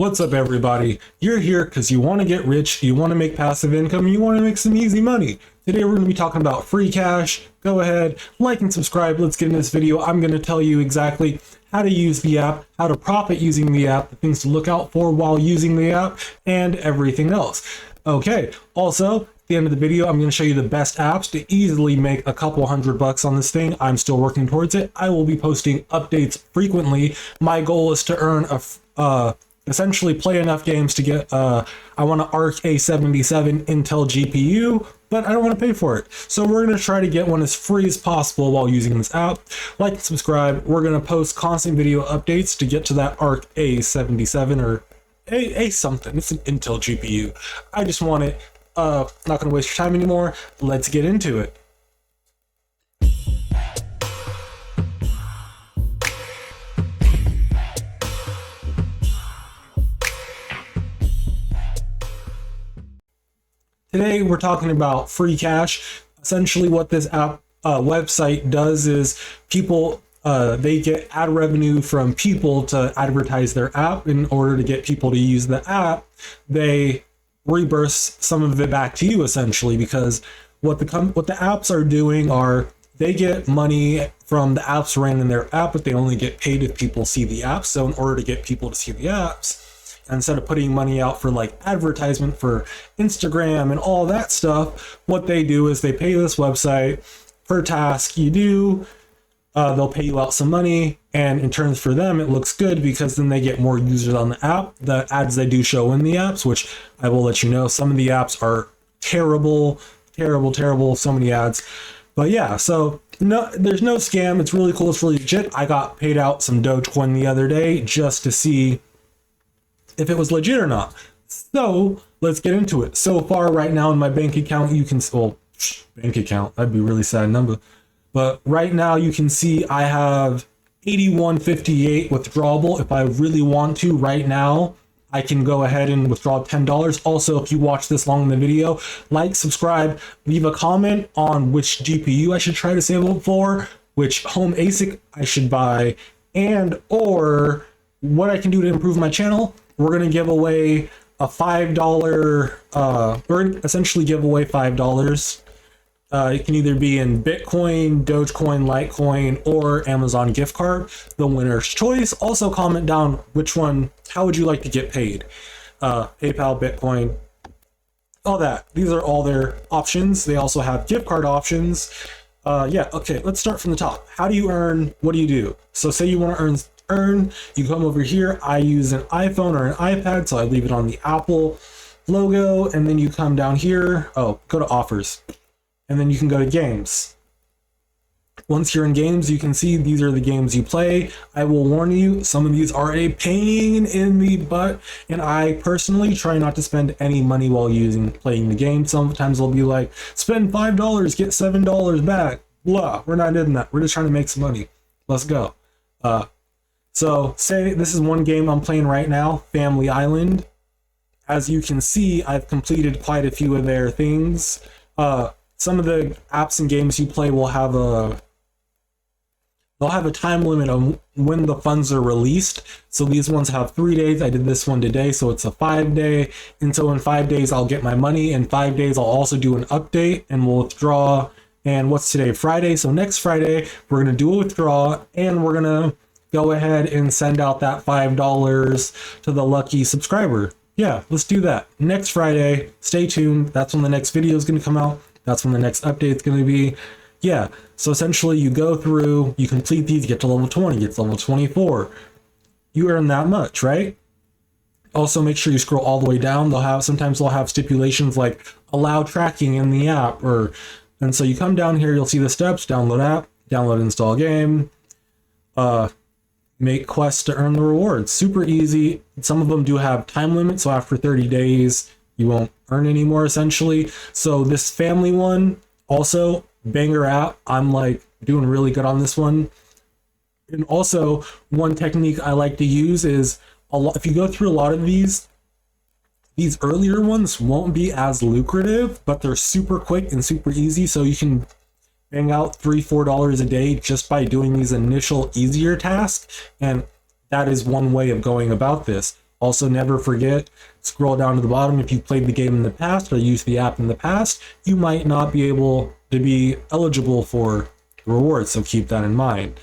What's up, everybody? You're here because you want to get rich, you want to make passive income, you want to make some easy money. Today we're going to be talking about FreeCash. Go ahead, like and subscribe. Let's get in this video. I'm going to tell you exactly how to use the app, how to profit using the app, the things to look out for while using the app, and everything else. Okay, also, at the end of the video, I'm going to show you the best apps to easily make a couple $100 on this thing. I'm still working towards it. I will be posting updates frequently. My goal is to earn essentially play enough games to get I want an ARC A77 Intel GPU, but I don't want to pay for it. So we're going to try to get one as free as possible while using this app. Like and subscribe. We're going to post constant video updates to get to that ARC A77 or A something. It's an Intel GPU. I just want it. Not going to waste your time anymore. Let's get into it. Today we're talking about FreeCash. Essentially what this app website does is people, they get ad revenue from people to advertise their app. In order to get people to use the app, they reimburse some of it back to you, essentially, because what the apps are doing are they get money from the apps ran in their app, but they only get paid if people see the apps. So in order to get people to see the apps, instead of putting money out for like advertisement for Instagram and all that stuff, what they do is they pay this website per task you do. They'll pay you out some money, and in turns for them, it looks good because then they get more users on the app. The ads they do show in the apps, which I will let you know, some of the apps are terrible, so many ads. But yeah, so no, there's no scam. It's really cool. It's really legit. I got paid out some Dogecoin the other day just to see if it was legit or not. So let's get into it. So far right now in my bank account, you can, well, bank account, that'd be a really sad number. But right now you can see I have 81.58 withdrawable. If I really want to right now, I can go ahead and withdraw $10. Also, if you watch this long in the video, like, subscribe, leave a comment on which GPU I should try to save up for, which home ASIC I should buy, and or what I can do to improve my channel. We're going to give away a $5, we're going to essentially give away $5. It can either be in Bitcoin, Dogecoin, Litecoin, or Amazon gift card. The winner's choice. Also comment down which one, how would you like to get paid? PayPal, Bitcoin, all that. These are all their options. They also have gift card options. Yeah, okay, let's start from the top. How do you earn? What do you do? So say you want to earn, you come over here. I use an iPhone or an iPad, so I leave it on the Apple logo, and then you come down here. Oh, go to offers, and then you can go to games. Once you're in games, you can see these are the games you play. I will warn you, some of these are a pain in the butt, and I personally try not to spend any money while playing the game. Sometimes they'll be like, spend $5, get $7 back. Blah, we're not doing that. We're just trying to make some money. Let's go. So say this is one game I'm playing right now, Family Island. As you can see, I've completed quite a few of their things. Some of the apps and games you play will have they'll have a time limit on when the funds are released. So these ones have 3 days. I did this one today, so it's a 5-day. And so in 5 days, I'll get my money. In 5 days, I'll also do an update and we'll withdraw. And what's today? Friday. So next Friday, we're going to do a withdrawal, and we're going to go ahead and send out that $5 to the lucky subscriber. Yeah, let's do that. Next Friday, stay tuned. That's when the next video is going to come out. That's when the next update is going to be. Yeah, so essentially you go through, you complete these, get to level 20, get to level 24. You earn that much, right? Also, make sure you scroll all the way down. Sometimes they'll have stipulations like allow tracking in the app, and so you come down here, you'll see the steps: download app, download, install game, make quests to earn the rewards. Super easy. Some of them do have time limits, so after 30 days, you won't earn anymore, essentially. So this family one, also banger app. I'm like doing really good on this one. And also one technique I like to use is if you go through a lot of these earlier ones won't be as lucrative, but they're super quick and super easy. So you can bang out $3-4 a day just by doing these initial easier tasks, and that is one way of going about this. Also, never forget, scroll down to the bottom. If you played the game in the past or used the app in the past, you might not be able to be eligible for rewards, so keep that in mind.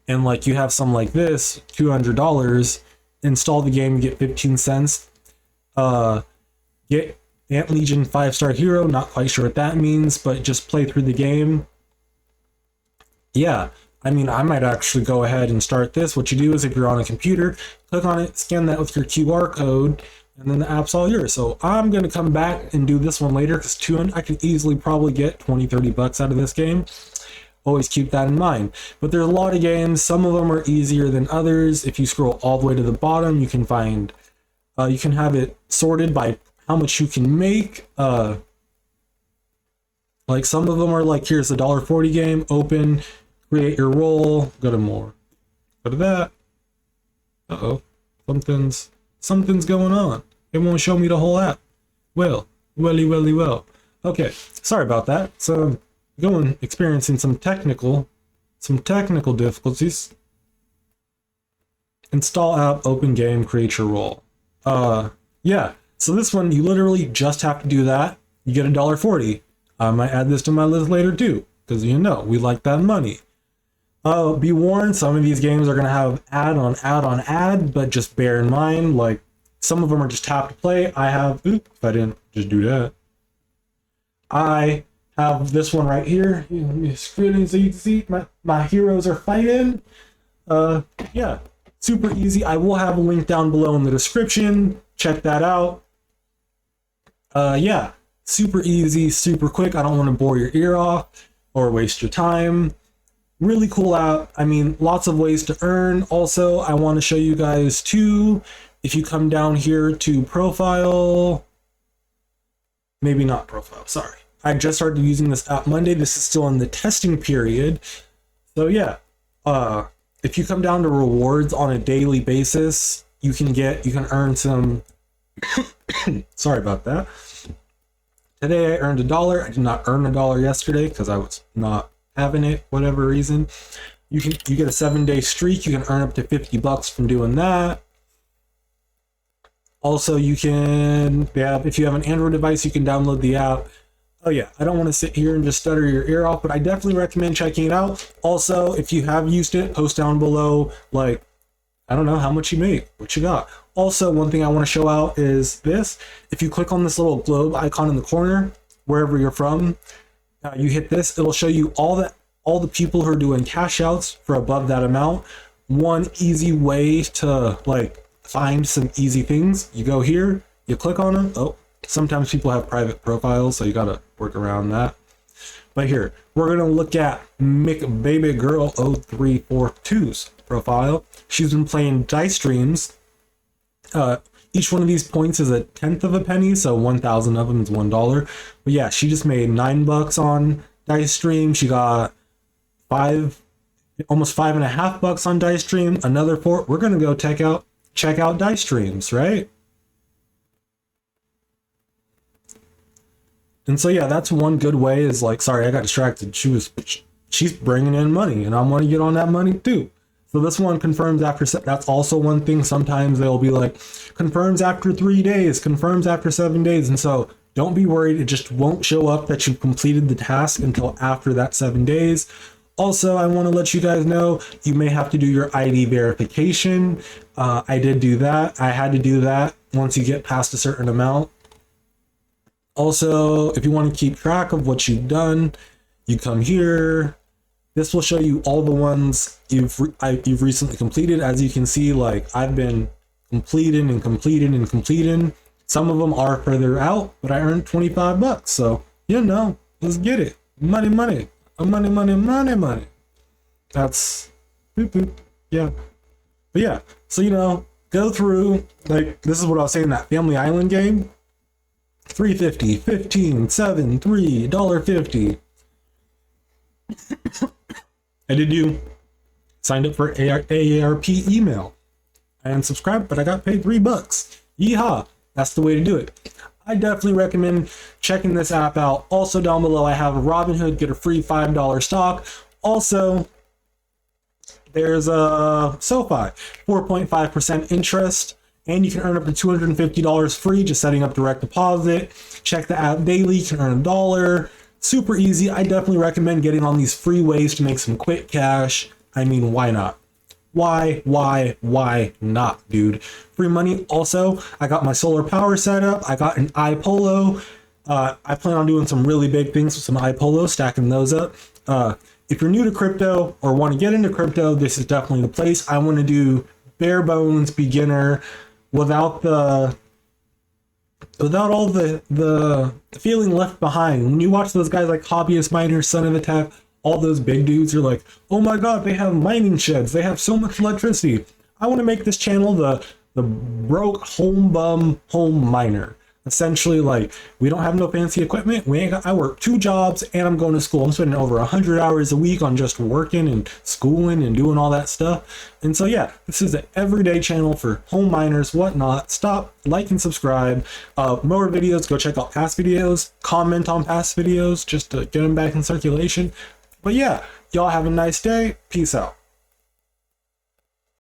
And like you have some like this, $200, install the game, get 15 cents. Get Ant Legion 5-star hero, not quite sure what that means, but just play through the game. Yeah, I mean, I might actually go ahead and start this. What you do is if you're on a computer, click on it, scan that with your QR code, and then the app's all yours. So I'm going to come back and do this one later because 200, I could easily probably get 20-30 bucks out of this game. Always keep that in mind. But there's a lot of games. Some of them are easier than others. If you scroll all the way to the bottom, you can find, you can have it sorted by how much you can make. Like some of them are like, here's the $1.40 game, open, create your role, go to more. Go to that. Uh-oh, something's going on. It won't show me the whole app. Well. Okay, sorry about that. So experiencing some technical difficulties. Install app, open game, create your role. Yeah, so this one you literally just have to do that. You get $1.40. I might add this to my list later too, because you know we like that money. Be warned, some of these games are gonna have ad on ad, but just bear in mind, like some of them are just tap to play. I have, oops, if I didn't just do that. I have this one right here. Let me scroll in so you can see my heroes are fighting. Yeah, super easy. I will have a link down below in the description. Check that out. Yeah, super easy, super quick. I don't want to bore your ear off or waste your time. Really cool app. I mean, lots of ways to earn. Also, I want to show you guys too. If you come down here to profile, maybe not profile, sorry. I just started using this app Monday. This is still in the testing period. So yeah, if you come down to rewards on a daily basis, you can earn some, sorry about that. Today I earned $1. I did not earn $1 yesterday because I was not having it, whatever reason. You get a 7-day streak. You can earn up to 50 bucks from doing that. Also, if you have an Android device, you can download the app. Oh yeah, I don't want to sit here and just stutter your ear off, but I definitely recommend checking it out. Also, if you have used it, post down below, like, I don't know how much you make, what you got. Also, one thing I want to show out is this. If you click on this little globe icon in the corner, wherever you're from, you hit this, it'll show you all the people who are doing cash outs for above that amount. One easy way to like find some easy things, you go here, you click on them. Oh, sometimes people have private profiles, so you gotta work around that. But here, we're gonna look at McBabyGirl0342's profile. She's been playing dice streams. Each one of these points is 1/10 of a penny, so 1,000 of them is $1. But yeah, she just made $9 on dice stream. She got almost $5.50 on dice stream. Another 4. We're gonna go check out dice streams, right? And so yeah, that's one good way. Is like, sorry, I got distracted. She's bringing in money, and I want to get on that money too. So this one confirms after, that's also one thing. Sometimes they'll be like, confirms after 3 days, confirms after 7 days. And so don't be worried. It just won't show up that you completed the task until after that 7 days. Also, I want to let you guys know, you may have to do your ID verification. I did do that. I had to do that once you get past a certain amount. Also, if you want to keep track of what you've done, you come here. This will show you all the ones you've recently completed. As you can see, like I've been completing. Some of them are further out, but I earned 25 bucks. So, you know, let's get it. Money. That's boop, boop. Yeah. But yeah, so, you know, go through, like, this is what I was saying, that Family Island game. $3.50, $15, $7, $3, $1.50. I did you signed up for AARP email and subscribed, but I got paid $3. Yeehaw! That's the way to do it. I definitely recommend checking this app out. Also down below, I have a Robinhood, get a free $5 stock. Also, there's a SOFI, 4.5% interest, and you can earn up to $250 free just setting up direct deposit. Check the app daily, you can earn $1. Super easy. I definitely recommend getting on these free ways to make some quick cash. I mean, why not? Why not, dude? Free money. Also, I got my solar power set up. I got an iPolo. I plan on doing some really big things with some iPolo, stacking those up. If you're new to crypto or want to get into crypto, this is definitely the place. I want to do bare bones beginner without all the feeling left behind. When you watch those guys like Hobbyist Miners, Son of a Tap, all those big dudes, you're like, oh my god, they have mining sheds, they have so much electricity. I want to make this channel the broke home bum home miner. Essentially, like, we don't have no fancy equipment. I work 2 jobs and I'm going to school. I'm spending over 100 hours a week on just working and schooling and doing all that stuff. And so yeah, this is an everyday channel for home miners, whatnot. Stop, like, and subscribe. More videos, go check out past videos, comment on past videos just to get them back in circulation. But yeah, y'all have a nice day. Peace out.